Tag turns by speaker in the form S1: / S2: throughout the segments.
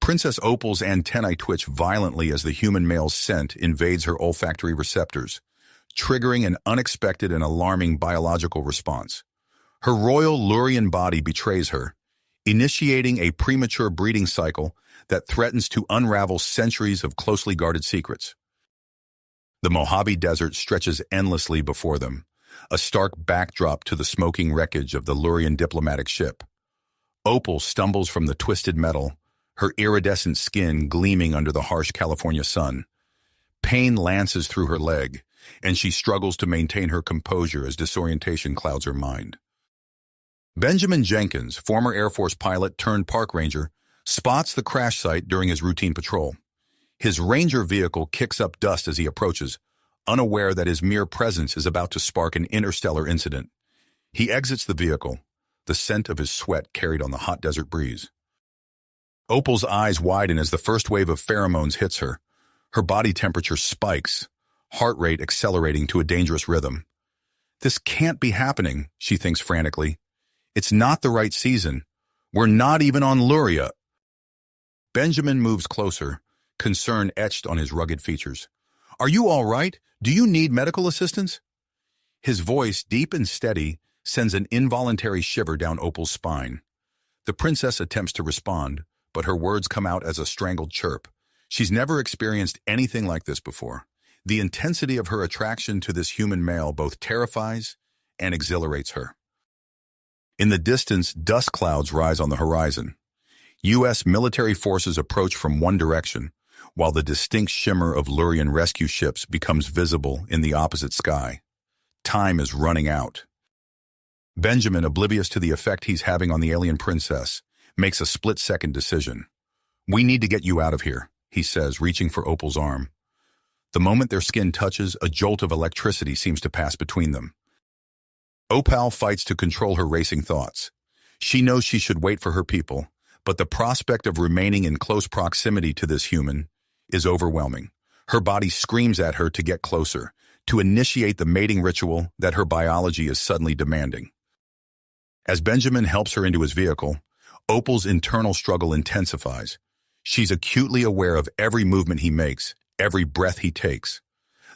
S1: Princess Opal's antennae twitch violently as the human male's scent invades her olfactory receptors, triggering an unexpected and alarming biological response. Her royal Lurian body betrays her, initiating a premature breeding cycle that threatens to unravel centuries of closely guarded secrets. The Mojave Desert stretches endlessly before them, a stark backdrop to the smoking wreckage of the Lurian diplomatic ship. Opal stumbles from the twisted metal, her iridescent skin gleaming under the harsh California sun. Pain lances through her leg, and she struggles to maintain her composure as disorientation clouds her mind. Benjamin Jenkins, former Air Force pilot turned park ranger, spots the crash site during his routine patrol. His ranger vehicle kicks up dust as he approaches, unaware that his mere presence is about to spark an interstellar incident. He exits the vehicle, the scent of his sweat carried on the hot desert breeze. Opal's eyes widen as the first wave of pheromones hits her. Her body temperature spikes, heart rate accelerating to a dangerous rhythm. This can't be happening, she thinks frantically. It's not the right season. We're not even on Luria. Benjamin moves closer, concern etched on his rugged features. Are you all right? Do you need medical assistance? His voice, deep and steady, sends an involuntary shiver down Opal's spine. The princess attempts to respond, but her words come out as a strangled chirp. She's never experienced anything like this before. The intensity of her attraction to this human male both terrifies and exhilarates her. In the distance, dust clouds rise on the horizon. U.S. military forces approach from one direction, while the distinct shimmer of Lurian rescue ships becomes visible in the opposite sky. Time is running out. Benjamin, oblivious to the effect he's having on the alien princess, makes a split-second decision. We need to get you out of here, he says, reaching for Opal's arm. The moment their skin touches, a jolt of electricity seems to pass between them. Opal fights to control her racing thoughts. She knows she should wait for her people, but the prospect of remaining in close proximity to this human is overwhelming. Her body screams at her to get closer, to initiate the mating ritual that her biology is suddenly demanding. As Benjamin helps her into his vehicle, Opal's internal struggle intensifies. She's acutely aware of every movement he makes, every breath he takes.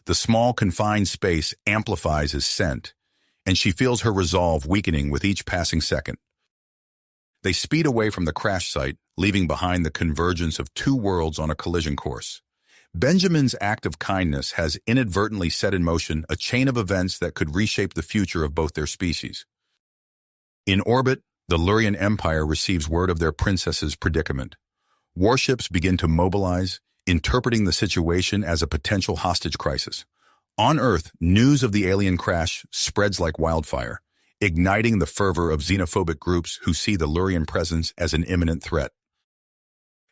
S1: The small, confined space amplifies his scent, and she feels her resolve weakening with each passing second. They speed away from the crash site, leaving behind the convergence of two worlds on a collision course. Benjamin's act of kindness has inadvertently set in motion a chain of events that could reshape the future of both their species. In orbit, the Lurian Empire receives word of their princess's predicament. Warships begin to mobilize, interpreting the situation as a potential hostage crisis. On Earth, news of the alien crash spreads like wildfire, igniting the fervor of xenophobic groups who see the Lurian presence as an imminent threat.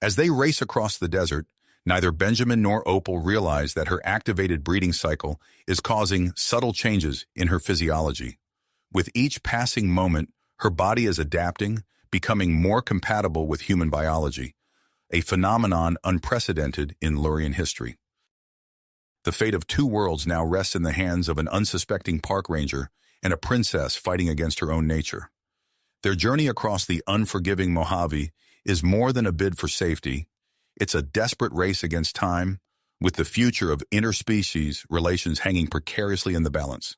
S1: As they race across the desert, neither Benjamin nor Opal realize that her activated breeding cycle is causing subtle changes in her physiology. With each passing moment, her body is adapting, becoming more compatible with human biology, a phenomenon unprecedented in Lurian history. The fate of two worlds now rests in the hands of an unsuspecting park ranger and a princess fighting against her own nature. Their journey across the unforgiving Mojave is more than a bid for safety. It's a desperate race against time, with the future of interspecies relations hanging precariously in the balance.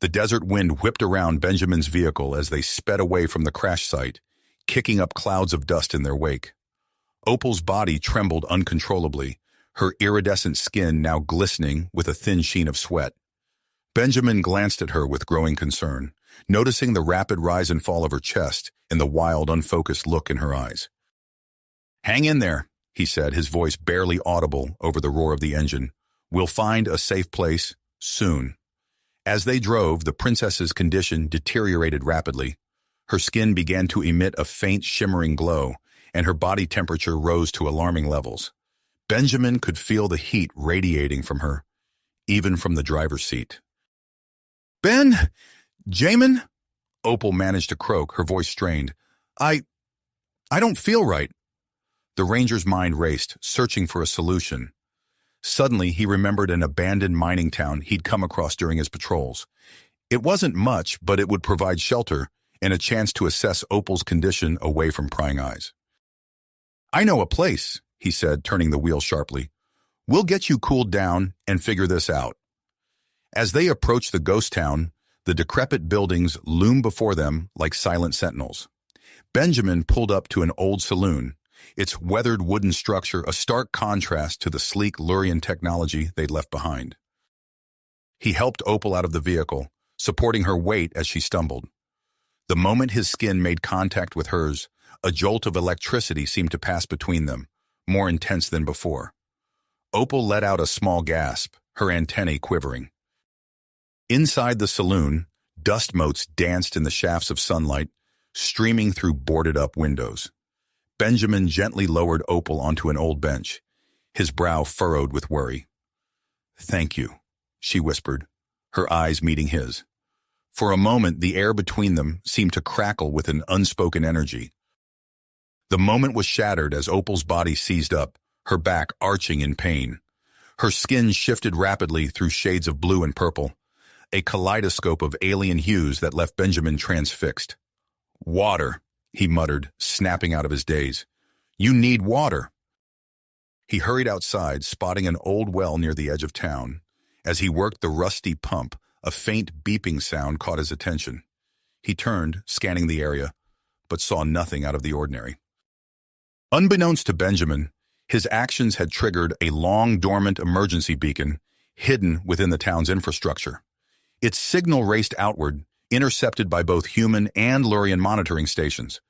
S1: The desert wind whipped around Benjamin's vehicle as they sped away from the crash site, kicking up clouds of dust in their wake. Opal's body trembled uncontrollably, her iridescent skin now glistening with a thin sheen of sweat. Benjamin glanced at her with growing concern, noticing the rapid rise and fall of her chest and the wild, unfocused look in her eyes. "Hang in there," he said, his voice barely audible over the roar of the engine. "We'll find a safe place soon." As they drove, the princess's condition deteriorated rapidly. Her skin began to emit a faint, shimmering glow, and her body temperature rose to alarming levels. Benjamin could feel the heat radiating from her, even from the driver's seat. "Ben! Jamin!" Opal managed to croak, her voice strained. I don't feel right." The ranger's mind raced, searching for a solution. Suddenly, he remembered an abandoned mining town he'd come across during his patrols. It wasn't much, but it would provide shelter and a chance to assess Opal's condition away from prying eyes. I know a place, he said, turning the wheel sharply. We'll get you cooled down and figure this out. As they approached the ghost town, the decrepit buildings loomed before them like silent sentinels. Benjamin pulled up to an old saloon, its weathered wooden structure a stark contrast to the sleek Lurian technology they'd left behind. He helped Opal out of the vehicle, supporting her weight as she stumbled. The moment his skin made contact with hers, a jolt of electricity seemed to pass between them, more intense than before. Opal let out a small gasp, her antennae quivering. Inside the saloon, dust motes danced in the shafts of sunlight, streaming through boarded-up windows. Benjamin gently lowered Opal onto an old bench, his brow furrowed with worry. "Thank you," she whispered, her eyes meeting his. For a moment, the air between them seemed to crackle with an unspoken energy. The moment was shattered as Opal's body seized up, her back arching in pain. Her skin shifted rapidly through shades of blue and purple, a kaleidoscope of alien hues that left Benjamin transfixed. "Water," he muttered, snapping out of his daze. "You need water." He hurried outside, spotting an old well near the edge of town. As he worked the rusty pump, a faint beeping sound caught his attention. He turned, scanning the area, but saw nothing out of the ordinary. Unbeknownst to Benjamin, his actions had triggered a long-dormant emergency beacon hidden within the town's infrastructure. Its signal raced outward, intercepted by both human and Lurian monitoring stations.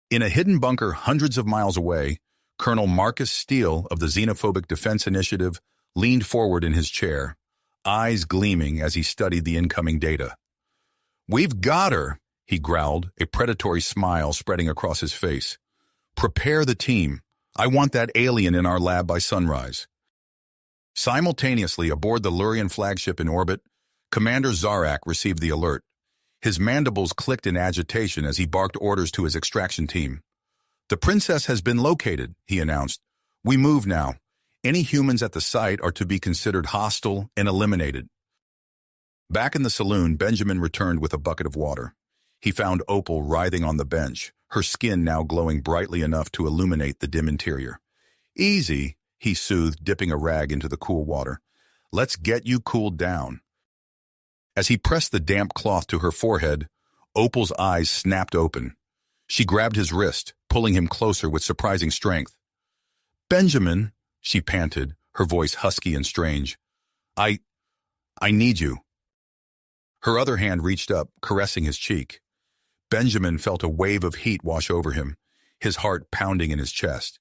S1: In a hidden bunker hundreds of miles away, Colonel Marcus Steele of the Xenophobic Defense Initiative leaned forward in his chair, eyes gleaming as he studied the incoming data. "We've got her," he growled, a predatory smile spreading across his face. "Prepare the team. I want that alien in our lab by sunrise." Simultaneously, aboard the Lurian flagship in orbit, Commander Zarak received the alert. His mandibles clicked in agitation as he barked orders to his extraction team. "The princess has been located," he announced. "We move now. Any humans at the site are to be considered hostile and eliminated." Back in the saloon, Benjamin returned with a bucket of water. He found Opal writhing on the bench, her skin now glowing brightly enough to illuminate the dim interior. "Easy," he soothed, dipping a rag into the cool water. "Let's get you cooled down." As he pressed the damp cloth to her forehead, Opal's eyes snapped open. She grabbed his wrist, pulling him closer with surprising strength. "Benjamin," she panted, her voice husky and strange. I need you." Her other hand reached up, caressing his cheek. Benjamin felt a wave of heat wash over him, his heart pounding in his chest.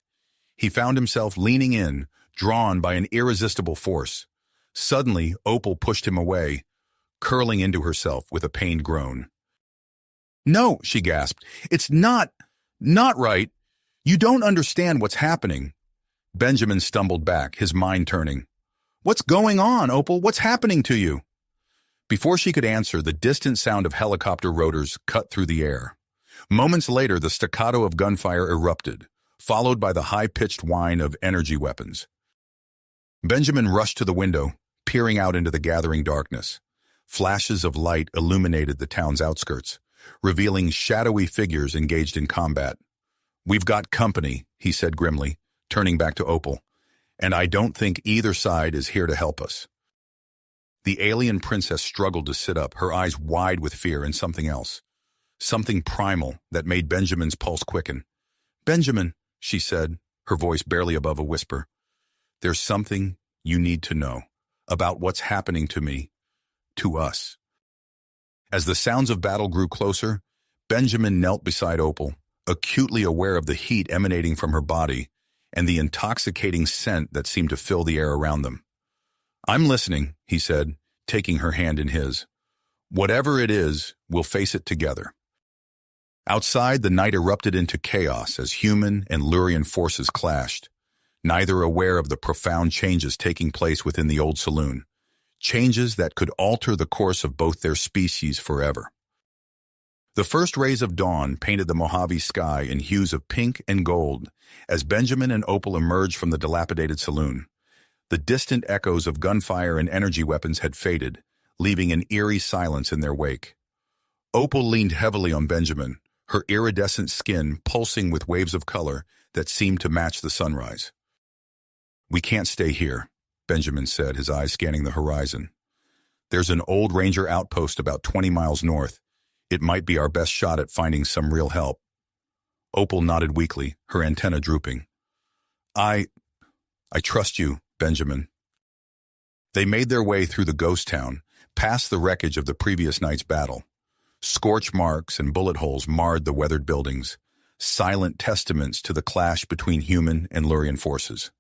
S1: He found himself leaning in, drawn by an irresistible force. Suddenly, Opal pushed him away, curling into herself with a pained groan. "No," she gasped. "It's not right. You don't understand what's happening." Benjamin stumbled back, his mind turning. "What's going on, Opal? What's happening to you?" Before she could answer, the distant sound of helicopter rotors cut through the air. Moments later, the staccato of gunfire erupted, followed by the high-pitched whine of energy weapons. Benjamin rushed to the window, peering out into the gathering darkness. Flashes of light illuminated the town's outskirts, revealing shadowy figures engaged in combat. "We've got company," he said grimly, turning back to Opal, "and I don't think either side is here to help us." The alien princess struggled to sit up, her eyes wide with fear and something else. Something primal that made Benjamin's pulse quicken. "Benjamin," she said, her voice barely above a whisper, "there's something you need to know about what's happening to me, to us." As the sounds of battle grew closer, Benjamin knelt beside Opal, acutely aware of the heat emanating from her body and the intoxicating scent that seemed to fill the air around them. "I'm listening," he said, taking her hand in his. "Whatever it is, we'll face it together." Outside, the night erupted into chaos as human and Lurian forces clashed, neither aware of the profound changes taking place within the old saloon, changes that could alter the course of both their species forever. The first rays of dawn painted the Mojave sky in hues of pink and gold as Benjamin and Opal emerged from the dilapidated saloon. The distant echoes of gunfire and energy weapons had faded, leaving an eerie silence in their wake. Opal leaned heavily on Benjamin, her iridescent skin pulsing with waves of color that seemed to match the sunrise. "We can't stay here," Benjamin said, his eyes scanning the horizon. "There's an old ranger outpost about 20 miles north. It might be our best shot at finding some real help." Opal nodded weakly, her antenna drooping. I trust you, Benjamin." They made their way through the ghost town, past the wreckage of the previous night's battle. Scorch marks and bullet holes marred the weathered buildings, silent testaments to the clash between human and Lurian forces.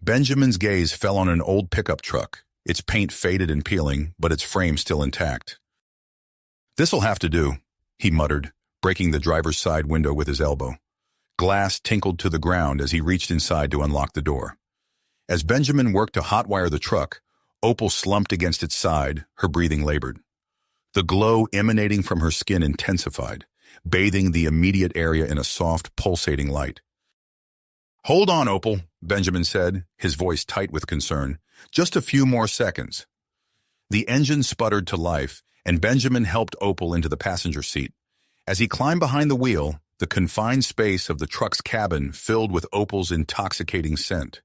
S1: Benjamin's gaze fell on an old pickup truck, its paint faded and peeling, but its frame still intact. "This'll have to do," he muttered, breaking the driver's side window with his elbow. Glass tinkled to the ground as he reached inside to unlock the door. As Benjamin worked to hotwire the truck, Opal slumped against its side, her breathing labored. The glow emanating from her skin intensified, bathing the immediate area in a soft, pulsating light. "Hold on, Opal," Benjamin said, his voice tight with concern. "Just a few more seconds." The engine sputtered to life, and Benjamin helped Opal into the passenger seat. As he climbed behind the wheel, the confined space of the truck's cabin filled with Opal's intoxicating scent.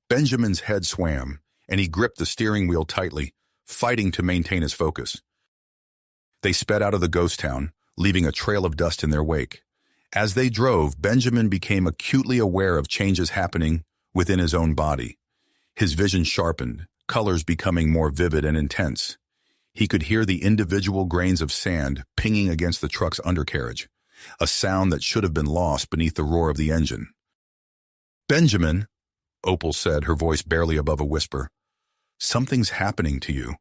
S1: Benjamin's head swam, and he gripped the steering wheel tightly, fighting to maintain his focus. They sped out of the ghost town, leaving a trail of dust in their wake. As they drove, Benjamin became acutely aware of changes happening within his own body. His vision sharpened, colors becoming more vivid and intense. He could hear the individual grains of sand pinging against the truck's undercarriage, a sound that should have been lost beneath the roar of the engine. "Benjamin," Opal said, her voice barely above a whisper, "something's happening to you."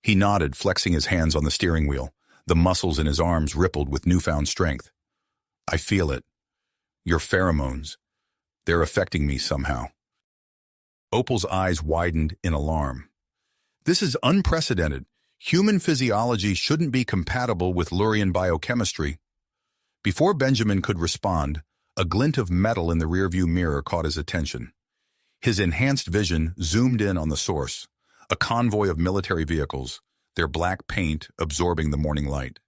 S1: He nodded, flexing his hands on the steering wheel. The muscles in his arms rippled with newfound strength. "I feel it. Your pheromones. They're affecting me somehow." Opal's eyes widened in alarm. "This is unprecedented. Human physiology shouldn't be compatible with Lurian biochemistry." Before Benjamin could respond, a glint of metal in the rearview mirror caught his attention. His enhanced vision zoomed in on the source, a convoy of military vehicles, their black paint absorbing the morning light.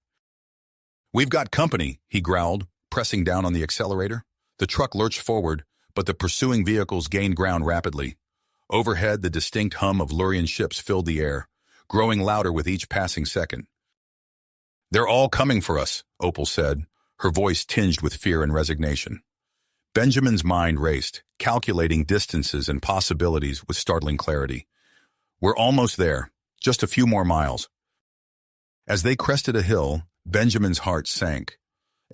S1: "We've got company," he growled, pressing down on the accelerator. The truck lurched forward, but the pursuing vehicles gained ground rapidly. Overhead, the distinct hum of Lurian ships filled the air, growing louder with each passing second. "They're all coming for us," Opal said, her voice tinged with fear and resignation. Benjamin's mind raced, calculating distances and possibilities with startling clarity. "We're almost there, just a few more miles." As they crested a hill, Benjamin's heart sank.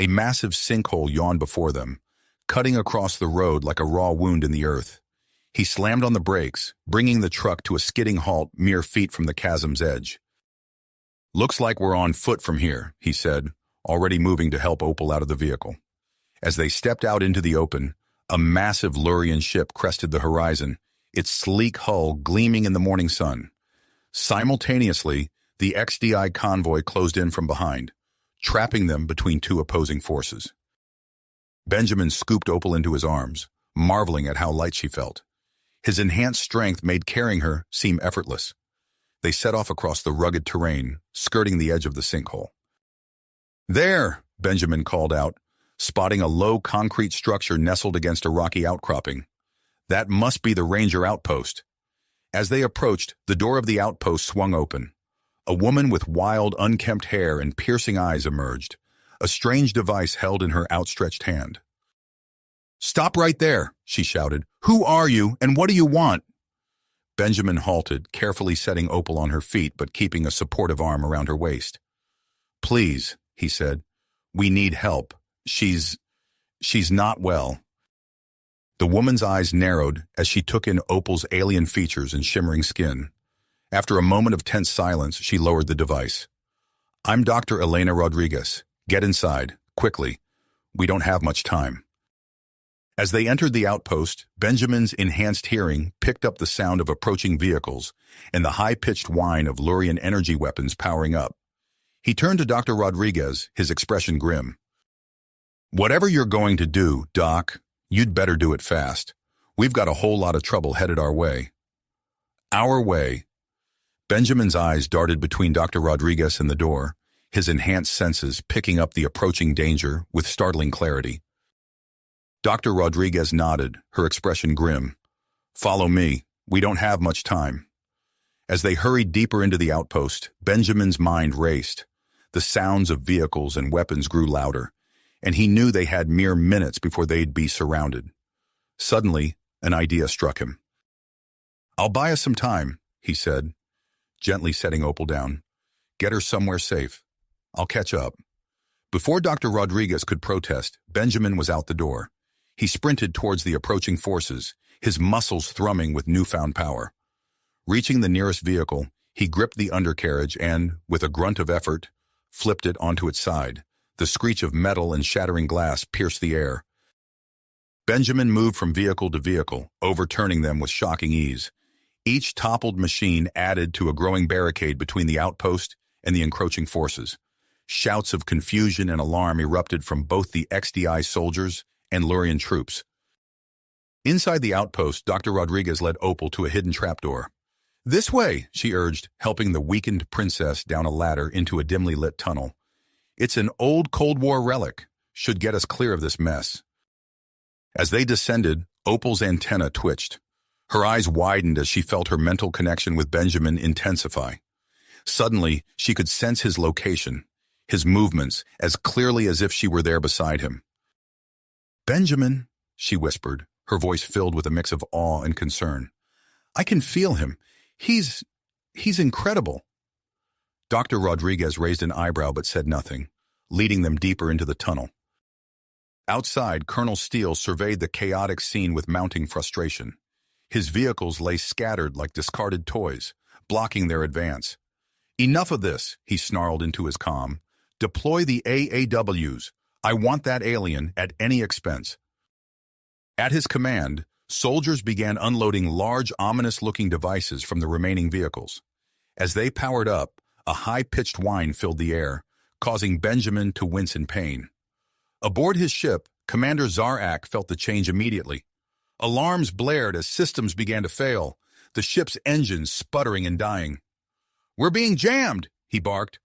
S1: A massive sinkhole yawned before them, cutting across the road like a raw wound in the earth. He slammed on the brakes, bringing the truck to a skidding halt mere feet from the chasm's edge. "Looks like we're on foot from here," he said, already moving to help Opal out of the vehicle. As they stepped out into the open, a massive Lurian ship crested the horizon, its sleek hull gleaming in the morning sun. Simultaneously, the XDI convoy closed in from behind, trapping them between two opposing forces. Benjamin scooped Opal into his arms, marveling at how light she felt. His enhanced strength made carrying her seem effortless. They set off across the rugged terrain, skirting the edge of the sinkhole. "There!" Benjamin called out, spotting a low concrete structure nestled against a rocky outcropping. "That must be the Ranger outpost." As they approached, the door of the outpost swung open. A woman with wild, unkempt hair and piercing eyes emerged, a strange device held in her outstretched hand. "Stop right there," she shouted. "Who are you, and what do you want?" Benjamin halted, carefully setting Opal on her feet but keeping a supportive arm around her waist. "Please," he said, "we need help. She's not well." The woman's eyes narrowed as she took in Opal's alien features and shimmering skin. After a moment of tense silence, she lowered the device. "I'm Dr. Elena Rodriguez. Get inside, quickly. We don't have much time." As they entered the outpost, Benjamin's enhanced hearing picked up the sound of approaching vehicles and the high-pitched whine of Lurian energy weapons powering up. He turned to Dr. Rodriguez, his expression grim. "Whatever you're going to do, Doc, you'd better do it fast. We've got a whole lot of trouble headed our way." "Our way?" Benjamin's eyes darted between Dr. Rodriguez and the door, his enhanced senses picking up the approaching danger with startling clarity. Dr. Rodriguez nodded, her expression grim. Follow me. We don't have much time. As they hurried deeper into the outpost, Benjamin's mind raced. The sounds of vehicles and weapons grew louder, and he knew they had mere minutes before they'd be surrounded. Suddenly, an idea struck him. I'll buy us some time, he said, gently setting Opal down. Get her somewhere safe. I'll catch up. Before Dr. Rodriguez could protest, Benjamin was out the door. He sprinted towards the approaching forces, his muscles thrumming with newfound power. Reaching the nearest vehicle, he gripped the undercarriage and, with a grunt of effort, flipped it onto its side. The screech of metal and shattering glass pierced the air. Benjamin moved from vehicle to vehicle, overturning them with shocking ease. Each toppled machine added to a growing barricade between the outpost and the encroaching forces. Shouts of confusion and alarm erupted from both the XDI soldiers and Lurian troops. Inside the outpost, Dr. Rodriguez led Opal to a hidden trapdoor. This way, she urged, helping the weakened princess down a ladder into a dimly lit tunnel. It's an old Cold War relic. Should get us clear of this mess. As they descended, Opal's antenna twitched. Her eyes widened as she felt her mental connection with Benjamin intensify. Suddenly, she could sense his location, his movements, as clearly as if she were there beside him. Benjamin, she whispered, her voice filled with a mix of awe and concern. I can feel him. He's incredible. Dr. Rodriguez raised an eyebrow but said nothing, leading them deeper into the tunnel. Outside, Colonel Steele surveyed the chaotic scene with mounting frustration. His vehicles lay scattered like discarded toys, blocking their advance. Enough of this, he snarled into his comm. Deploy the AAWs. I want that alien at any expense. At his command, soldiers began unloading large, ominous-looking devices from the remaining vehicles. As they powered up, a high-pitched whine filled the air, causing Benjamin to wince in pain. Aboard his ship, Commander Zarak felt the change immediately. Alarms blared as systems began to fail, the ship's engines sputtering and dying. We're being jammed, he barked.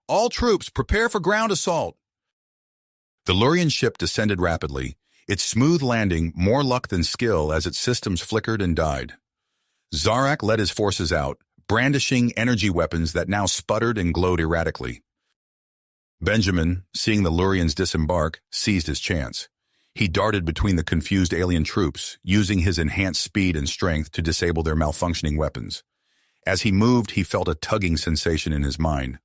S1: All troops, prepare for ground assault. The Lurian ship descended rapidly, its smooth landing more luck than skill as its systems flickered and died. Zarak led his forces out, brandishing energy weapons that now sputtered and glowed erratically. Benjamin, seeing the Lurians disembark, seized his chance. He darted between the confused alien troops, using his enhanced speed and strength to disable their malfunctioning weapons. As he moved, he felt a tugging sensation in his mind.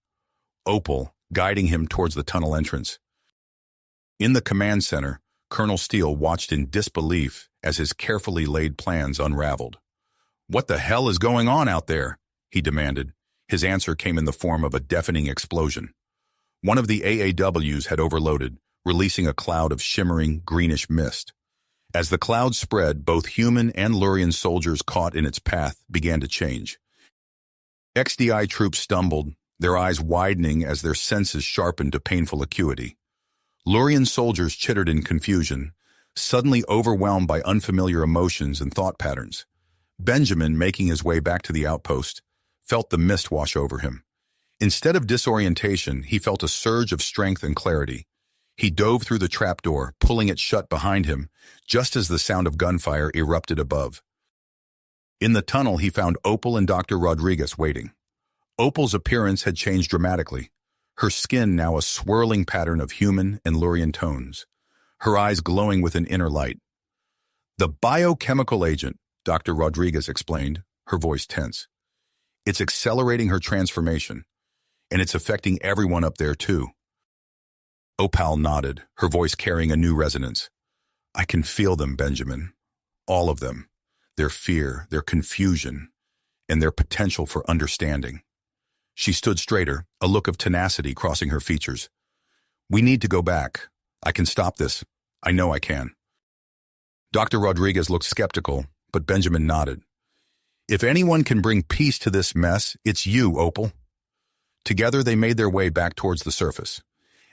S1: Opal, guiding him towards the tunnel entrance. In the command center, Colonel Steele watched in disbelief as his carefully laid plans unraveled. What the hell is going on out there? He demanded. His answer came in the form of a deafening explosion. One of the AAWs had overloaded, releasing a cloud of shimmering, greenish mist. As the cloud spread, both human and Lurian soldiers caught in its path began to change. XDI troops stumbled, their eyes widening as their senses sharpened to painful acuity. Lurian soldiers chittered in confusion, suddenly overwhelmed by unfamiliar emotions and thought patterns. Benjamin, making his way back to the outpost, felt the mist wash over him. Instead of disorientation, he felt a surge of strength and clarity. He dove through the trapdoor, pulling it shut behind him, just as the sound of gunfire erupted above. In the tunnel, he found Opal and Dr. Rodriguez waiting. Opal's appearance had changed dramatically, her skin now a swirling pattern of human and Lurian tones, her eyes glowing with an inner light. The biochemical agent, Dr. Rodriguez explained, her voice tense. It's accelerating her transformation, and it's affecting everyone up there too. Opal nodded, her voice carrying a new resonance. I can feel them, Benjamin. All of them. Their fear, their confusion, and their potential for understanding. She stood straighter, a look of tenacity crossing her features. We need to go back. I can stop this. I know I can. Dr. Rodriguez looked skeptical, but Benjamin nodded. If anyone can bring peace to this mess, it's you, Opal. Together they made their way back towards the surface.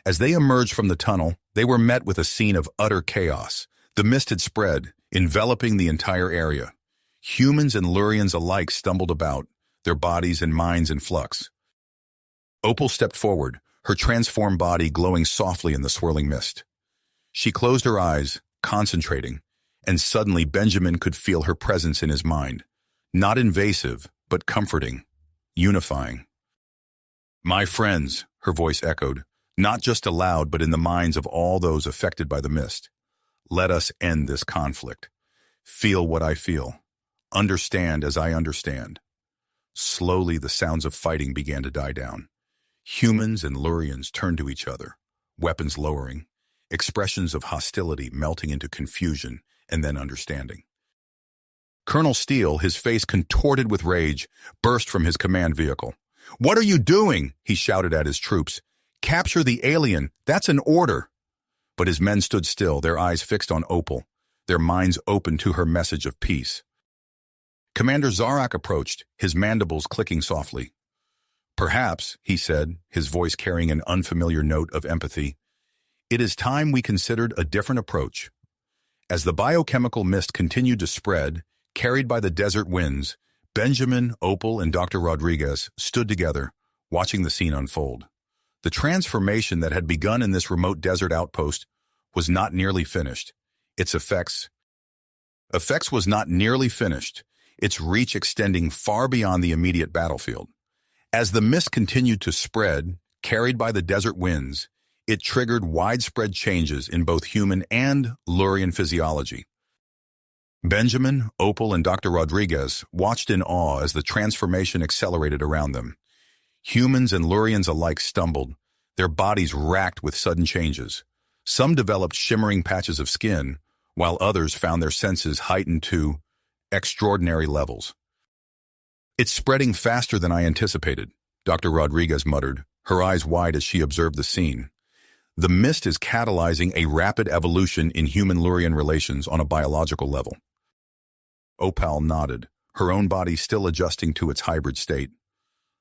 S1: As they emerged from the tunnel, they were met with a scene of utter chaos. The mist had spread, enveloping the entire area. Humans and Lurians alike stumbled about, their bodies and minds in flux. Opal stepped forward, her transformed body glowing softly in the swirling mist. She closed her eyes, concentrating, and suddenly Benjamin could feel her presence in his mind. Not invasive, but comforting, unifying. "My friends," her voice echoed, not just aloud but in the minds of all those affected by the mist. "Let us end this conflict. Feel what I feel. Understand as I understand." Slowly, the sounds of fighting began to die down. Humans and Lurians turned to each other, weapons lowering, expressions of hostility melting into confusion and then understanding. Colonel Steele, his face contorted with rage, burst from his command vehicle. "What are you doing?" he shouted at his troops. "Capture the alien. That's an order." But his men stood still, their eyes fixed on Opal, their minds open to her message of peace. Commander Zarak approached, his mandibles clicking softly. "Perhaps," he said, his voice carrying an unfamiliar note of empathy, "it is time we considered a different approach." As the biochemical mist continued to spread, carried by the desert winds, Benjamin, Opal, and Dr. Rodriguez stood together, watching the scene unfold. The transformation that had begun in this remote desert outpost was not nearly finished. Its effects was not nearly finished, its reach extending far beyond the immediate battlefield. As the mist continued to spread, carried by the desert winds, it triggered widespread changes in both human and Lurian physiology. Benjamin, Opal, and Dr. Rodriguez watched in awe as the transformation accelerated around them. Humans and Lurians alike stumbled, their bodies racked with sudden changes. Some developed shimmering patches of skin, while others found their senses heightened to extraordinary levels. "It's spreading faster than I anticipated," Dr. Rodriguez muttered, her eyes wide as she observed the scene. "The mist is catalyzing a rapid evolution in human-Lurian relations on a biological level." Opal nodded, her own body still adjusting to its hybrid state.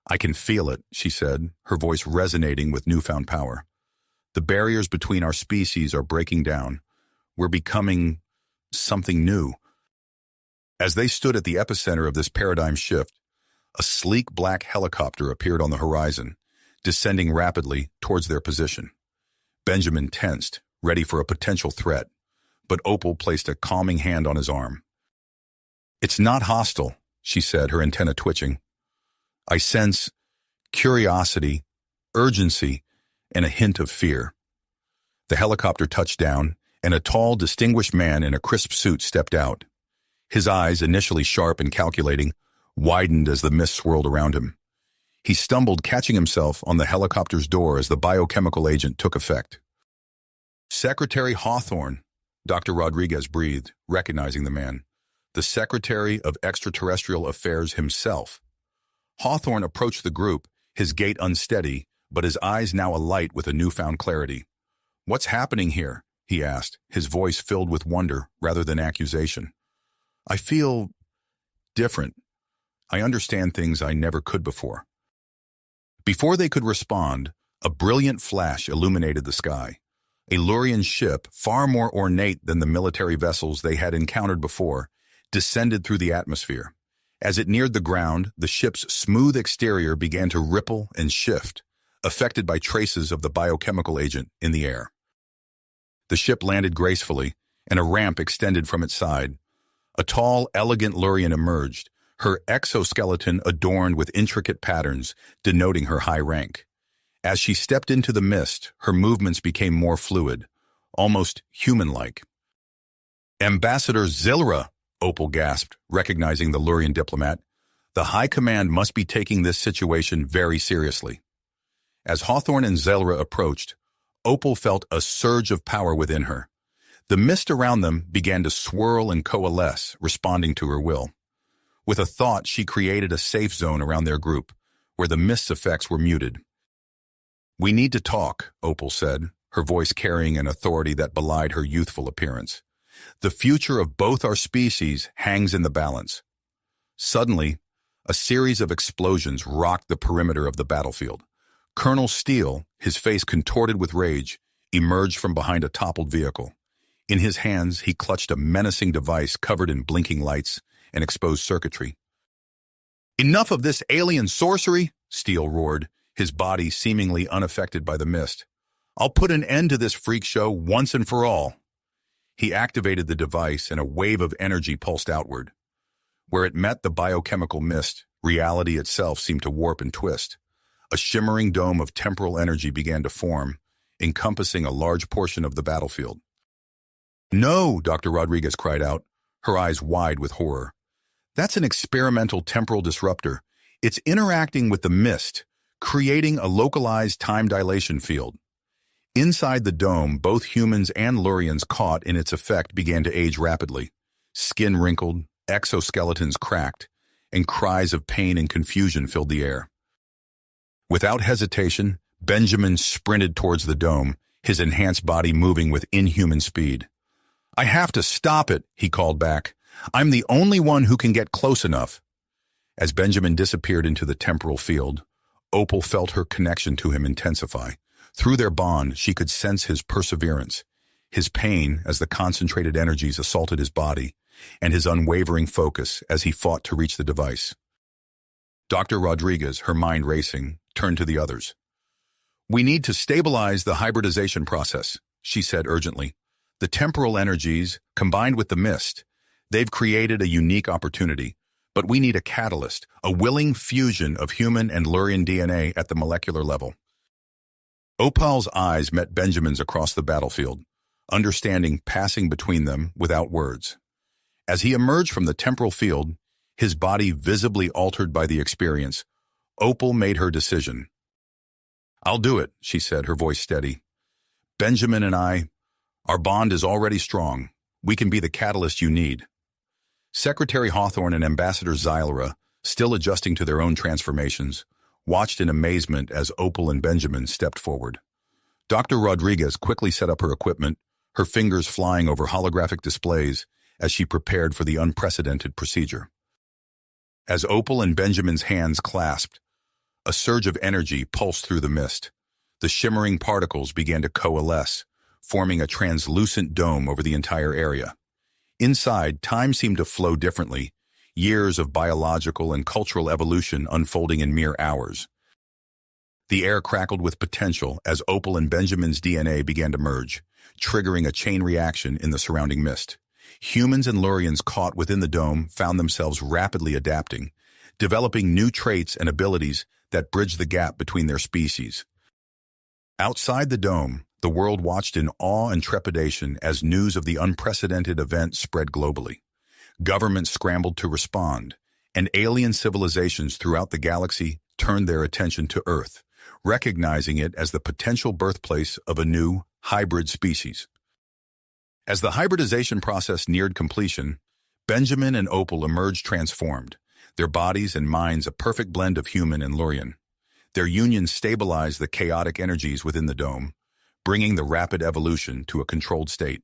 S1: "I can feel it," she said, her voice resonating with newfound power. "The barriers between our species are breaking down. We're becoming something new." As they stood at the epicenter of this paradigm shift, a sleek black helicopter appeared on the horizon, descending rapidly towards their position. Benjamin tensed, ready for a potential threat, but Opal placed a calming hand on his arm. "It's not hostile," she said, her antenna twitching. "I sense curiosity, urgency, and a hint of fear." The helicopter touched down, and a tall, distinguished man in a crisp suit stepped out. His eyes, initially sharp and calculating, widened as the mist swirled around him. He stumbled, catching himself on the helicopter's door as the biochemical agent took effect. "Secretary Hawthorne," Dr. Rodriguez breathed, recognizing the man. "The Secretary of Extraterrestrial Affairs himself." Hawthorne approached the group, his gait unsteady, but his eyes now alight with a newfound clarity. "What's happening here?" he asked, his voice filled with wonder rather than accusation. "I feel different. I understand things I never could before." Before they could respond, a brilliant flash illuminated the sky. A Lurian ship, far more ornate than the military vessels they had encountered before, descended through the atmosphere. As it neared the ground, the ship's smooth exterior began to ripple and shift, affected by traces of the biochemical agent in the air. The ship landed gracefully, and a ramp extended from its side. A tall, elegant Lurian emerged, her exoskeleton adorned with intricate patterns, denoting her high rank. As she stepped into the mist, her movements became more fluid, almost human-like. "Ambassador Zilra," Opal gasped, recognizing the Lurian diplomat. "The High Command must be taking this situation very seriously." As Hawthorne and Zilra approached, Opal felt a surge of power within her. The mist around them began to swirl and coalesce, responding to her will. With a thought, she created a safe zone around their group, where the mist's effects were muted. "We need to talk," Opal said, her voice carrying an authority that belied her youthful appearance. "The future of both our species hangs in the balance." Suddenly, a series of explosions rocked the perimeter of the battlefield. Colonel Steele, his face contorted with rage, emerged from behind a toppled vehicle. In his hands, he clutched a menacing device covered in blinking lights and exposed circuitry. "Enough of this alien sorcery!" Steele roared, his body seemingly unaffected by the mist. "I'll put an end to this freak show once and for all." He activated the device and a wave of energy pulsed outward. Where it met the biochemical mist, reality itself seemed to warp and twist. A shimmering dome of temporal energy began to form, encompassing a large portion of the battlefield. "No!" Dr. Rodriguez cried out, her eyes wide with horror. "That's an experimental temporal disruptor. It's interacting with the mist, creating a localized time dilation field." Inside the dome, both humans and Lurians caught in its effect began to age rapidly. Skin wrinkled, exoskeletons cracked, and cries of pain and confusion filled the air. Without hesitation, Benjamin sprinted towards the dome, his enhanced body moving with inhuman speed. "I have to stop it," he called back. "I'm the only one who can get close enough." As Benjamin disappeared into the temporal field, Opal felt her connection to him intensify. Through their bond, she could sense his perseverance, his pain as the concentrated energies assaulted his body, and his unwavering focus as he fought to reach the device. Dr. Rodriguez, her mind racing, turned to the others. "We need to stabilize the hybridization process," she said urgently. "The temporal energies, combined with the mist, they've created a unique opportunity, but we need a catalyst, a willing fusion of human and Lurian DNA at the molecular level." Opal's eyes met Benjamin's across the battlefield, understanding passing between them without words. As he emerged from the temporal field, his body visibly altered by the experience, Opal made her decision. "I'll do it," she said, her voice steady. "Benjamin and I, our bond is already strong. We can be the catalyst you need." Secretary Hawthorne and Ambassador Xylera, still adjusting to their own transformations, watched in amazement as Opal and Benjamin stepped forward. Dr. Rodriguez quickly set up her equipment, her fingers flying over holographic displays as she prepared for the unprecedented procedure. As Opal and Benjamin's hands clasped, a surge of energy pulsed through the mist. The shimmering particles began to coalesce, forming a translucent dome over the entire area. Inside, time seemed to flow differently, years of biological and cultural evolution unfolding in mere hours. The air crackled with potential as Opal and Benjamin's DNA began to merge, triggering a chain reaction in the surrounding mist. Humans and Lurians caught within the dome found themselves rapidly adapting, developing new traits and abilities that bridged the gap between their species. Outside the dome, the world watched in awe and trepidation as news of the unprecedented event spread globally. Governments scrambled to respond, and alien civilizations throughout the galaxy turned their attention to Earth, recognizing it as the potential birthplace of a new, hybrid species. As the hybridization process neared completion, Benjamin and Opal emerged transformed, their bodies and minds a perfect blend of human and Lurian. Their union stabilized the chaotic energies within the dome, bringing the rapid evolution to a controlled state.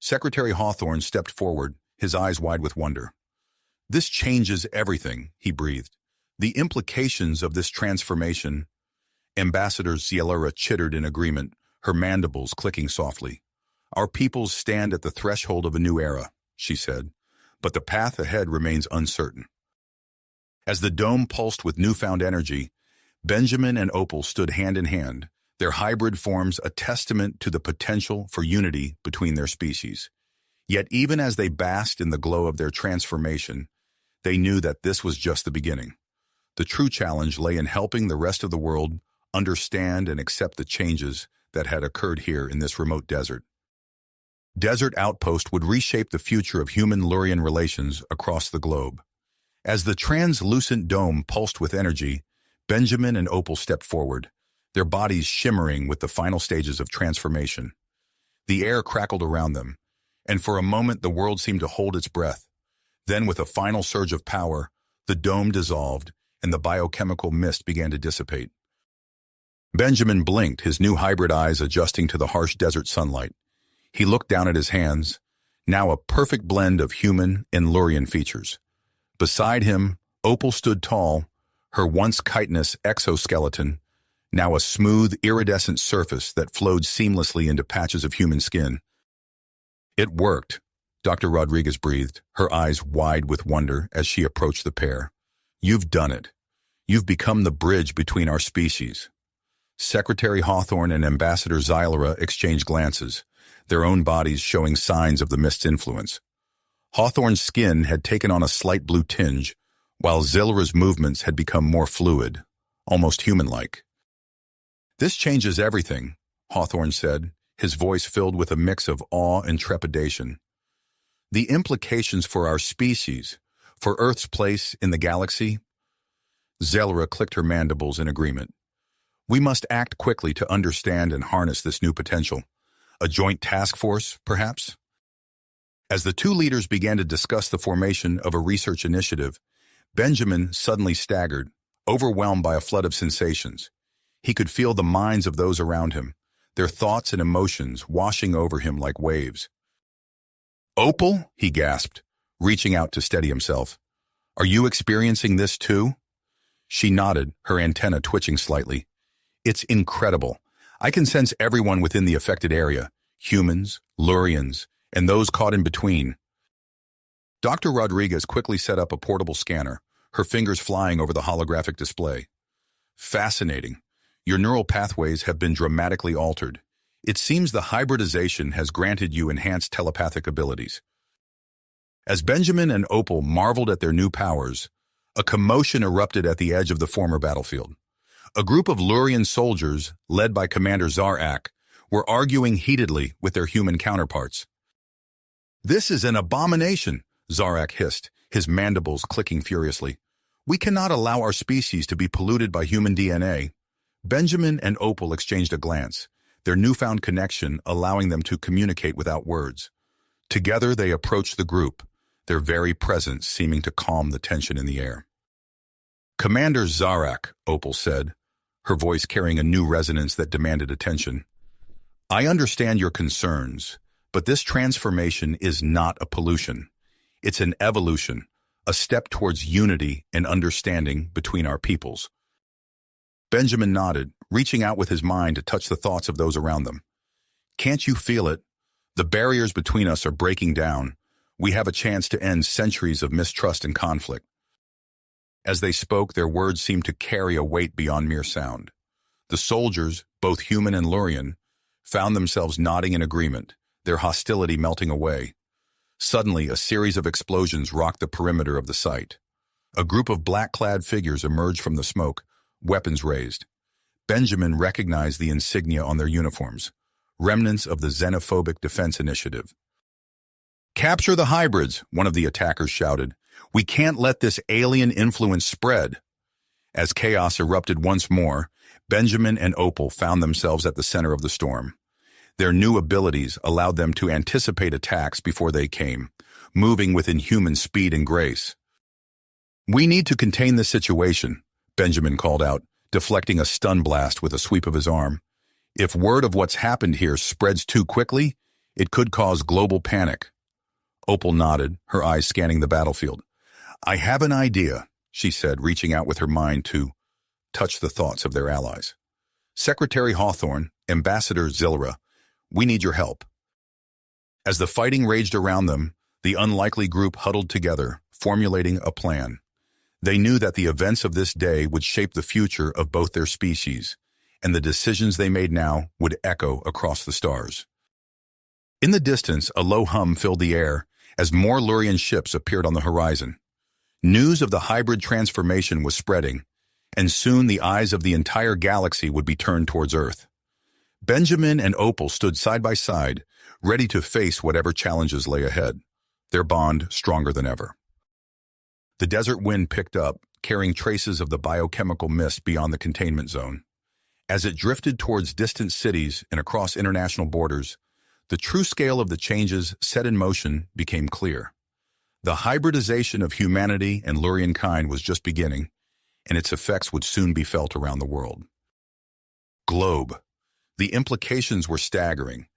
S1: Secretary Hawthorne stepped forward, his eyes wide with wonder. "This changes everything," he breathed. "The implications of this transformation." Ambassador Xylera chittered in agreement, her mandibles clicking softly. "Our peoples stand at the threshold of a new era," she said, "but the path ahead remains uncertain." As the dome pulsed with newfound energy, Benjamin and Opal stood hand in hand, their hybrid forms a testament to the potential for unity between their species. Yet even as they basked in the glow of their transformation, they knew that this was just the beginning. The true challenge lay in helping the rest of the world understand and accept the changes that had occurred here in this remote desert. Desert Outpost would reshape the future of human-Lurian relations across the globe. As the translucent dome pulsed with energy, Benjamin and Opal stepped forward, their bodies shimmering with the final stages of transformation. The air crackled around them, and for a moment the world seemed to hold its breath. Then, with a final surge of power, the dome dissolved, and the biochemical mist began to dissipate. Benjamin blinked, his new hybrid eyes adjusting to the harsh desert sunlight. He looked down at his hands, now a perfect blend of human and Lurian features. Beside him, Opal stood tall, her once chitinous exoskeleton, now a smooth, iridescent surface that flowed seamlessly into patches of human skin. "It worked," Dr. Rodriguez breathed, her eyes wide with wonder as she approached the pair. "You've done it. You've become the bridge between our species." Secretary Hawthorne and Ambassador Xylera exchanged glances, their own bodies showing signs of the mist's influence. Hawthorne's skin had taken on a slight blue tinge, while Zilra's movements had become more fluid, almost human-like. "This changes everything," Hawthorne said, his voice filled with a mix of awe and trepidation. "The implications for our species, for Earth's place in the galaxy." Zilra clicked her mandibles in agreement. "We must act quickly to understand and harness this new potential. A joint task force, perhaps?" As the two leaders began to discuss the formation of a research initiative, Benjamin suddenly staggered, overwhelmed by a flood of sensations. He could feel the minds of those around him, their thoughts and emotions washing over him like waves. "Opal?" he gasped, reaching out to steady himself. "Are you experiencing this too?" She nodded, her antenna twitching slightly. "It's incredible. I can sense everyone within the affected area, humans, Lurians, and those caught in between." Dr. Rodriguez quickly set up a portable scanner, her fingers flying over the holographic display. "Fascinating. Your neural pathways have been dramatically altered. It seems the hybridization has granted you enhanced telepathic abilities." As Benjamin and Opal marveled at their new powers, a commotion erupted at the edge of the former battlefield. A group of Lurian soldiers, led by Commander Zarak, were arguing heatedly with their human counterparts. "This is an abomination," Zarak hissed, his mandibles clicking furiously. "We cannot allow our species to be polluted by human DNA." Benjamin and Opal exchanged a glance, their newfound connection allowing them to communicate without words. Together they approached the group, their very presence seeming to calm the tension in the air. "Commander Zarak," Opal said, her voice carrying a new resonance that demanded attention. "I understand your concerns, but this transformation is not a pollution. It's an evolution, a step towards unity and understanding between our peoples." Benjamin nodded, reaching out with his mind to touch the thoughts of those around them. "Can't you feel it? The barriers between us are breaking down. We have a chance to end centuries of mistrust and conflict." As they spoke, their words seemed to carry a weight beyond mere sound. The soldiers, both human and Lurian, found themselves nodding in agreement, their hostility melting away. Suddenly, a series of explosions rocked the perimeter of the site. A group of black-clad figures emerged from the smoke, weapons raised. Benjamin recognized the insignia on their uniforms, remnants of the xenophobic defense initiative. "Capture the hybrids," one of the attackers shouted. "We can't let this alien influence spread." As chaos erupted once more, Benjamin and Opal found themselves at the center of the storm. Their new abilities allowed them to anticipate attacks before they came, moving with inhuman speed and grace. "We need to contain this situation," Benjamin called out, deflecting a stun blast with a sweep of his arm. "If word of what's happened here spreads too quickly, it could cause global panic." Opal nodded, her eyes scanning the battlefield. "I have an idea," she said, reaching out with her mind to touch the thoughts of their allies. "Secretary Hawthorne, Ambassador Zilra, we need your help." As the fighting raged around them, the unlikely group huddled together, formulating a plan. They knew that the events of this day would shape the future of both their species, and the decisions they made now would echo across the stars. In the distance, a low hum filled the air as more Lurian ships appeared on the horizon. News of the hybrid transformation was spreading, and soon the eyes of the entire galaxy would be turned towards Earth. Benjamin and Opal stood side by side, ready to face whatever challenges lay ahead, their bond stronger than ever. The desert wind picked up, carrying traces of the biochemical mist beyond the containment zone. As it drifted towards distant cities and across international borders, the true scale of the changes set in motion became clear. The hybridization of humanity and Lurian kind was just beginning, and its effects would soon be felt around the world. Globe. The implications were staggering,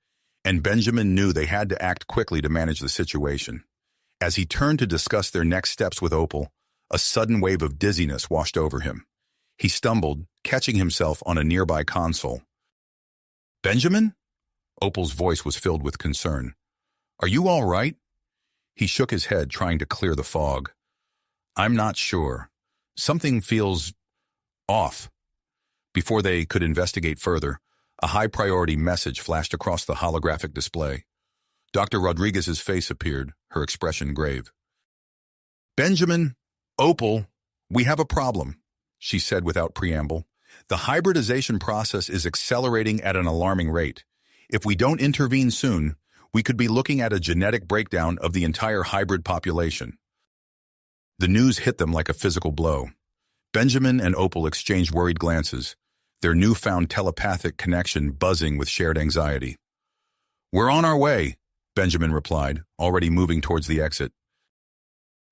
S1: and Benjamin knew they had to act quickly to manage the situation. As he turned to discuss their next steps with Opal, a sudden wave of dizziness washed over him. He stumbled, catching himself on a nearby console. "Benjamin?" Opal's voice was filled with concern. "Are you all right?" He shook his head, trying to clear the fog. "I'm not sure. Something feels off." Before they could investigate further, A high-priority message flashed across the holographic display. Dr. Rodriguez's face appeared, her expression grave. "Benjamin, Opal, we have a problem," she said without preamble. "The hybridization process is accelerating at an alarming rate. If we don't intervene soon, we could be looking at a genetic breakdown of the entire hybrid population." The news hit them like a physical blow. Benjamin and Opal exchanged worried glances, their newfound telepathic connection buzzing with shared anxiety. "We're on our way," Benjamin replied, already moving towards the exit.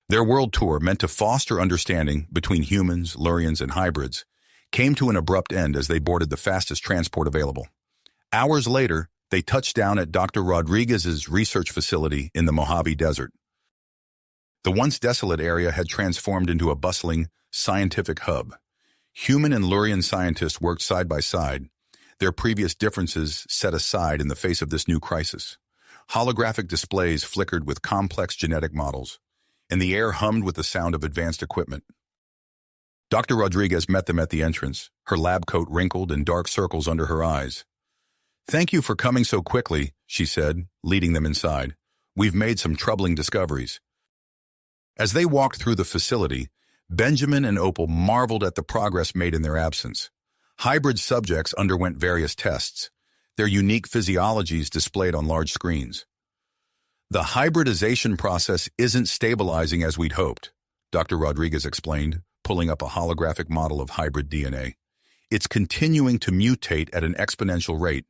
S1: Their world tour, meant to foster understanding between humans, Lurians, and hybrids, came to an abrupt end as they boarded the fastest transport available. Hours later, they touched down at Dr. Rodriguez's research facility in the Mojave Desert. The once desolate area had transformed into a bustling, scientific hub. Human and Lurian scientists worked side by side, their previous differences set aside in the face of this new crisis. Holographic displays flickered with complex genetic models, and the air hummed with the sound of advanced equipment. Dr. Rodriguez met them at the entrance, her lab coat wrinkled and dark circles under her eyes. "Thank you for coming so quickly," she said, leading them inside. "We've made some troubling discoveries." As they walked through the facility, Benjamin and Opal marveled at the progress made in their absence. Hybrid subjects underwent various tests, their unique physiologies displayed on large screens. "The hybridization process isn't stabilizing as we'd hoped," Dr. Rodriguez explained, pulling up a holographic model of hybrid DNA. "It's continuing to mutate at an exponential rate.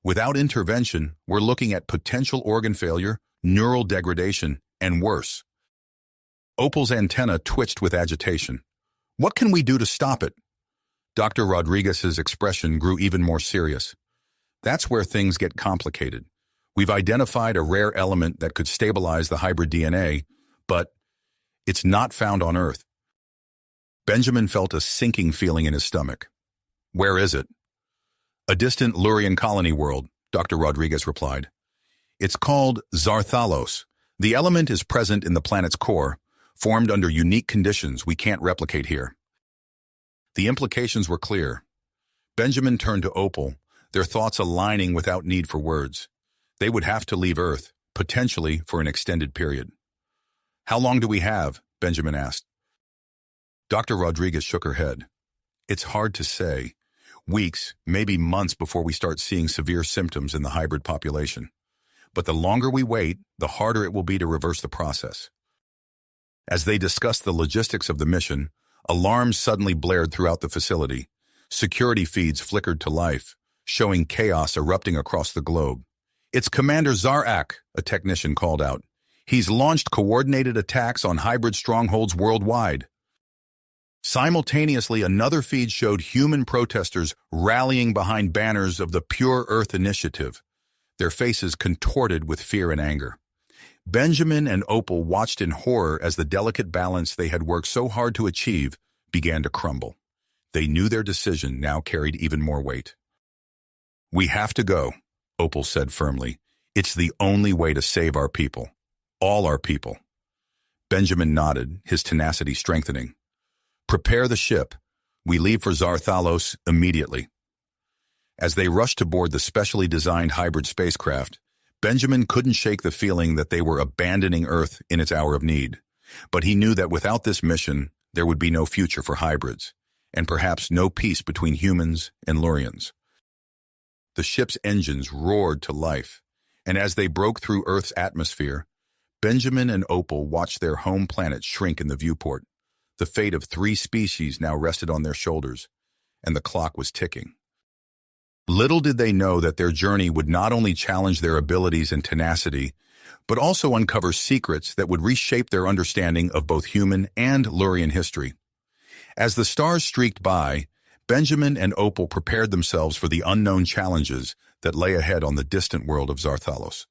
S1: Without intervention, we're looking at potential organ failure, neural degradation, and worse." Opal's antenna twitched with agitation. "What can we do to stop it?" Dr. Rodriguez's expression grew even more serious. "That's where things get complicated. We've identified a rare element that could stabilize the hybrid DNA, but it's not found on Earth." Benjamin felt a sinking feeling in his stomach. "Where is it?" "A distant Lurian colony world," Dr. Rodriguez replied. "It's called Zarthalos. The element is present in the planet's core, formed under unique conditions we can't replicate here." The implications were clear. Benjamin turned to Opal, their thoughts aligning without need for words. They would have to leave Earth, potentially for an extended period. "How long do we have?" Benjamin asked. Dr. Rodriguez shook her head. "It's hard to say. Weeks, maybe months before we start seeing severe symptoms in the hybrid population. But the longer we wait, the harder it will be to reverse the process." As they discussed the logistics of the mission, alarms suddenly blared throughout the facility. Security feeds flickered to life, showing chaos erupting across the globe. "It's Commander Zarak," a technician called out. "He's launched coordinated attacks on hybrid strongholds worldwide." Simultaneously, another feed showed human protesters rallying behind banners of the Pure Earth Initiative, their faces contorted with fear and anger. Benjamin and Opal watched in horror as the delicate balance they had worked so hard to achieve began to crumble. They knew their decision now carried even more weight. "We have to go," Opal said firmly. "It's the only way to save our people. All our people." Benjamin nodded, his tenacity strengthening. "Prepare the ship. We leave for Zarthalos immediately." As they rushed to board the specially designed hybrid spacecraft, Benjamin couldn't shake the feeling that they were abandoning Earth in its hour of need. But he knew that without this mission, there would be no future for hybrids, and perhaps no peace between humans and Lurians. The ship's engines roared to life, and as they broke through Earth's atmosphere, Benjamin and Opal watched their home planet shrink in the viewport. The fate of 3 species now rested on their shoulders, and the clock was ticking. Little did they know that their journey would not only challenge their abilities and tenacity, but also uncover secrets that would reshape their understanding of both human and Lurian history. As the stars streaked by, Benjamin and Opal prepared themselves for the unknown challenges that lay ahead on the distant world of Zarthalos.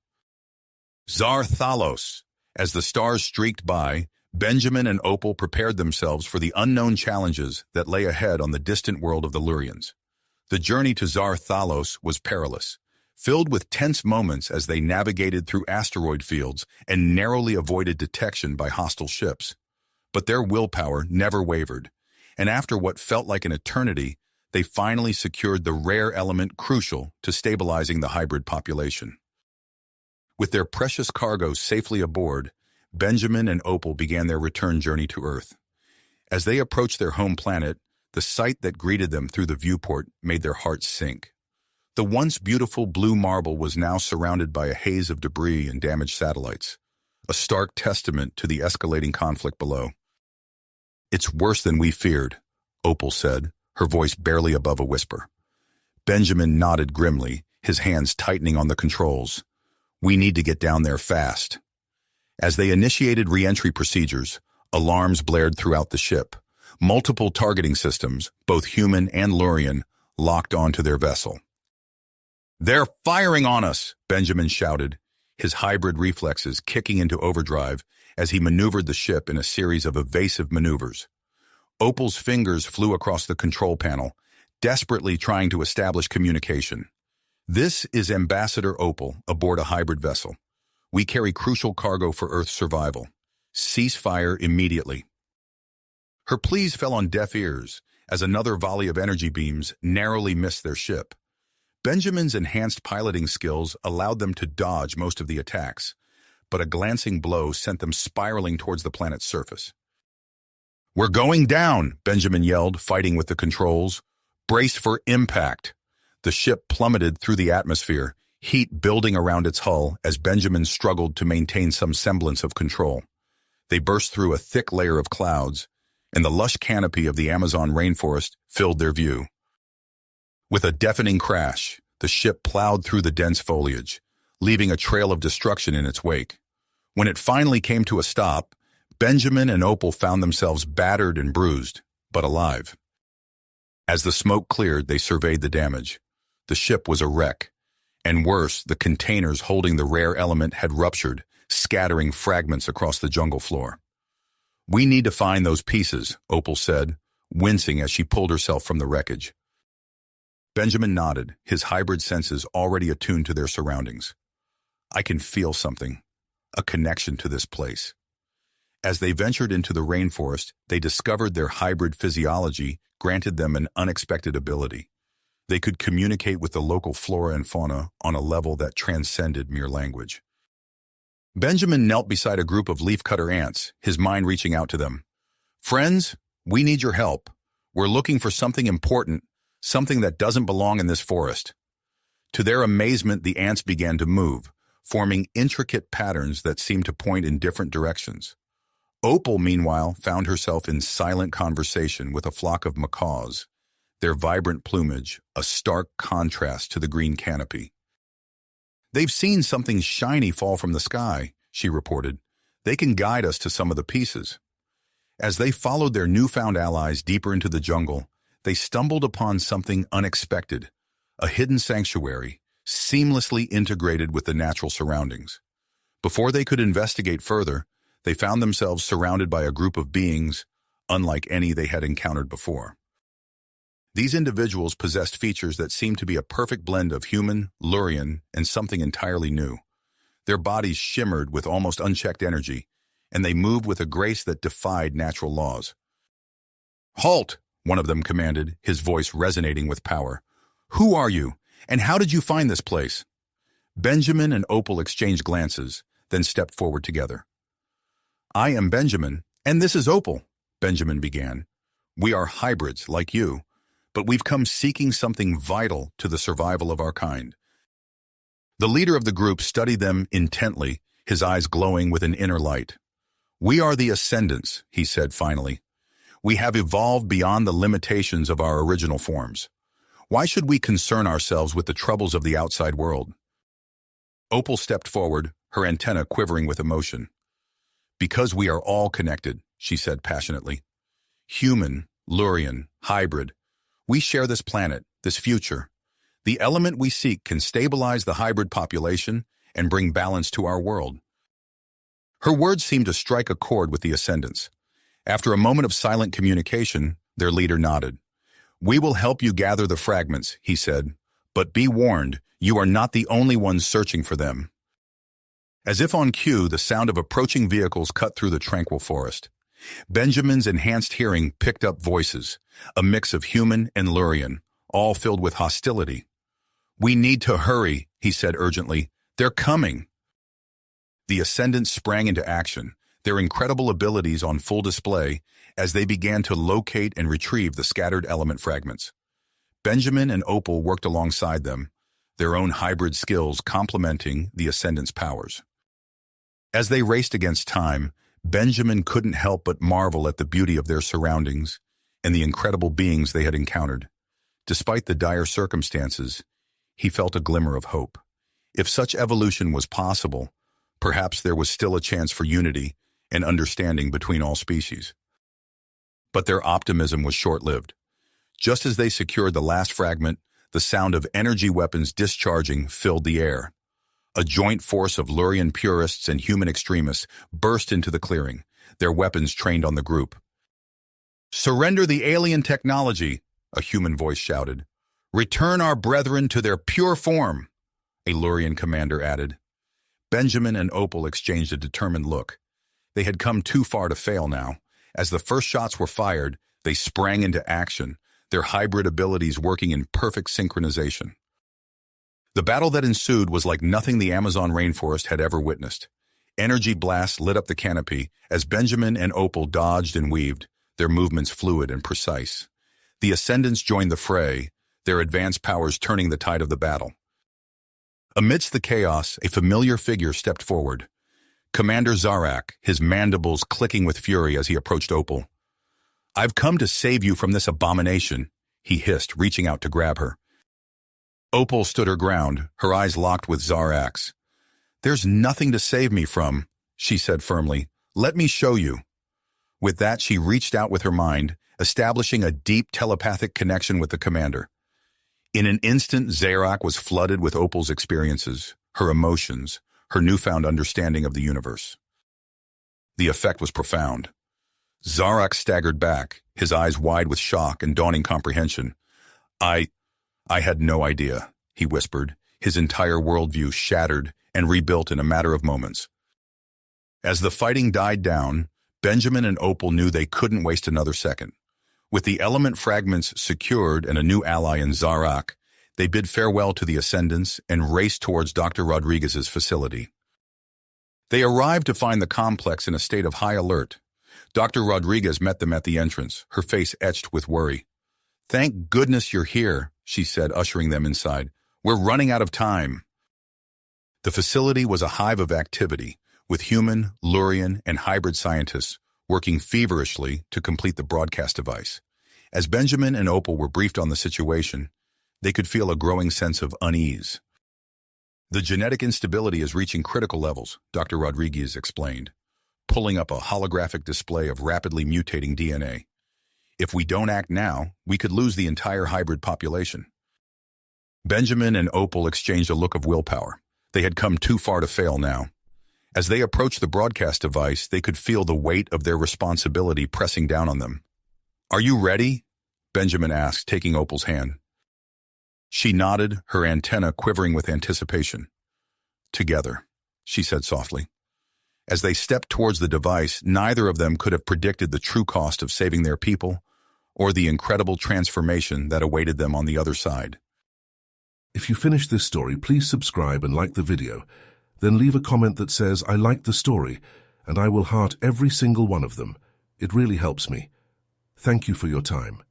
S1: Zarthalos! As the stars streaked by, Benjamin and Opal prepared themselves for the unknown challenges that lay ahead on the distant world of the Lurians. The journey to Zarthalos was perilous, filled with tense moments as they navigated through asteroid fields and narrowly avoided detection by hostile ships. But their willpower never wavered, and after what felt like an eternity, they finally secured the rare element crucial to stabilizing the hybrid population. With their precious cargo safely aboard, Benjamin and Opal began their return journey to Earth. As they approached their home planet, the sight that greeted them through the viewport made their hearts sink. The once beautiful blue marble was now surrounded by a haze of debris and damaged satellites, a stark testament to the escalating conflict below. "It's worse than we feared," Opal said, her voice barely above a whisper. Benjamin nodded grimly, his hands tightening on the controls. "We need to get down there fast." As they initiated re-entry procedures, alarms blared throughout the ship. Multiple targeting systems, both human and Lurian, locked onto their vessel. "They're firing on us!" Benjamin shouted, his hybrid reflexes kicking into overdrive as he maneuvered the ship in a series of evasive maneuvers. Opal's fingers flew across the control panel, desperately trying to establish communication. "This is Ambassador Opal aboard a hybrid vessel. We carry crucial cargo for Earth's survival. Cease fire immediately." Her pleas fell on deaf ears as another volley of energy beams narrowly missed their ship. Benjamin's enhanced piloting skills allowed them to dodge most of the attacks, but a glancing blow sent them spiraling towards the planet's surface. "We're going down!" Benjamin yelled, fighting with the controls. "Brace for impact!" The ship plummeted through the atmosphere, heat building around its hull as Benjamin struggled to maintain some semblance of control. They burst through a thick layer of clouds, and the lush canopy of the Amazon rainforest filled their view. With a deafening crash, the ship plowed through the dense foliage, leaving a trail of destruction in its wake. When it finally came to a stop, Benjamin and Opal found themselves battered and bruised, but alive. As the smoke cleared, they surveyed the damage. The ship was a wreck, and worse, the containers holding the rare element had ruptured, scattering fragments across the jungle floor. "We need to find those pieces," Opal said, wincing as she pulled herself from the wreckage. Benjamin nodded, his hybrid senses already attuned to their surroundings. "I can feel something, a connection to this place." As they ventured into the rainforest, they discovered their hybrid physiology granted them an unexpected ability. They could communicate with the local flora and fauna on a level that transcended mere language. Benjamin knelt beside a group of leafcutter ants, his mind reaching out to them. "Friends, we need your help. We're looking for something important, something that doesn't belong in this forest." To their amazement, the ants began to move, forming intricate patterns that seemed to point in different directions. Opal, meanwhile, found herself in silent conversation with a flock of macaws, their vibrant plumage a stark contrast to the green canopy. "They've seen something shiny fall from the sky," she reported. "They can guide us to some of the pieces." As they followed their newfound allies deeper into the jungle, they stumbled upon something unexpected, a hidden sanctuary, seamlessly integrated with the natural surroundings. Before they could investigate further, they found themselves surrounded by a group of beings unlike any they had encountered before. These individuals possessed features that seemed to be a perfect blend of human, Lurian, and something entirely new. Their bodies shimmered with almost unchecked energy, and they moved with a grace that defied natural laws. "Halt!" one of them commanded, his voice resonating with power. "Who are you, and how did you find this place?" Benjamin and Opal exchanged glances, then stepped forward together. "I am Benjamin, and this is Opal," Benjamin began. "We are hybrids, like you, but we've come seeking something vital to the survival of our kind." The leader of the group studied them intently, his eyes glowing with an inner light. "We are the Ascendants," he said finally. "We have evolved beyond the limitations of our original forms. Why should we concern ourselves with the troubles of the outside world?" Opal stepped forward, her antenna quivering with emotion. "Because we are all connected," she said passionately. "Human, Lurian, hybrid. We share this planet, this future. The element we seek can stabilize the hybrid population and bring balance to our world." Her words seemed to strike a chord with the Ascendants. After a moment of silent communication, their leader nodded. "We will help you gather the fragments," he said, "but be warned, you are not the only ones searching for them." As if on cue, the sound of approaching vehicles cut through the tranquil forest. Benjamin's enhanced hearing picked up voices, a mix of human and Lurian, all filled with hostility. "We need to hurry," he said urgently. "They're coming." The Ascendants sprang into action, their incredible abilities on full display as they began to locate and retrieve the scattered element fragments. Benjamin and Opal worked alongside them, their own hybrid skills complementing the Ascendants' powers. As they raced against time, Benjamin couldn't help but marvel at the beauty of their surroundings and the incredible beings they had encountered. Despite the dire circumstances, he felt a glimmer of hope. If such evolution was possible, perhaps there was still a chance for unity and understanding between all species. But their optimism was short-lived. Just as they secured the last fragment, the sound of energy weapons discharging filled the air. A joint force of Lurian purists and human extremists burst into the clearing, their weapons trained on the group. "Surrender the alien technology," a human voice shouted. "Return our brethren to their pure form," a Lurian commander added. Benjamin and Opal exchanged a determined look. They had come too far to fail now. As the first shots were fired, they sprang into action, their hybrid abilities working in perfect synchronization. The battle that ensued was like nothing the Amazon rainforest had ever witnessed. Energy blasts lit up the canopy as Benjamin and Opal dodged and weaved, their movements fluid and precise. The Ascendants joined the fray, their advanced powers turning the tide of the battle. Amidst the chaos, a familiar figure stepped forward. Commander Zarak, his mandibles clicking with fury as he approached Opal. "I've come to save you from this abomination," he hissed, reaching out to grab her. Opal stood her ground, her eyes locked with Zarak's. "There's nothing to save me from," she said firmly. "Let me show you." With that, she reached out with her mind, establishing a deep telepathic connection with the commander. In an instant, Zarak was flooded with Opal's experiences, her emotions, her newfound understanding of the universe. The effect was profound. Zarak staggered back, his eyes wide with shock and dawning comprehension. I had no idea," he whispered, his entire worldview shattered and rebuilt in a matter of moments. As the fighting died down, Benjamin and Opal knew they couldn't waste another second. With the element fragments secured and a new ally in Zarak, they bid farewell to the Ascendants and raced towards Dr. Rodriguez's facility. They arrived to find the complex in a state of high alert. Dr. Rodriguez met them at the entrance, her face etched with worry. "Thank goodness you're here," she said, ushering them inside. "We're running out of time." The facility was a hive of activity, with human, Lurian, and hybrid scientists working feverishly to complete the broadcast device. As Benjamin and Opal were briefed on the situation, they could feel a growing sense of unease. "The genetic instability is reaching critical levels," Dr. Rodriguez explained, pulling up a holographic display of rapidly mutating DNA. "If we don't act now, we could lose the entire hybrid population." Benjamin and Opal exchanged a look of willpower. They had come too far to fail now. As they approached the broadcast device, they could feel the weight of their responsibility pressing down on them. "Are you ready?" Benjamin asked, taking Opal's hand. She nodded, her antenna quivering with anticipation. "Together," she said softly. As they stepped towards the device, neither of them could have predicted the true cost of saving their people or the incredible transformation that awaited them on the other side.
S2: If you finished this story, please subscribe and like the video. Then leave a comment that says, "I liked the story," and I will heart every single one of them. It really helps me. Thank you for your time.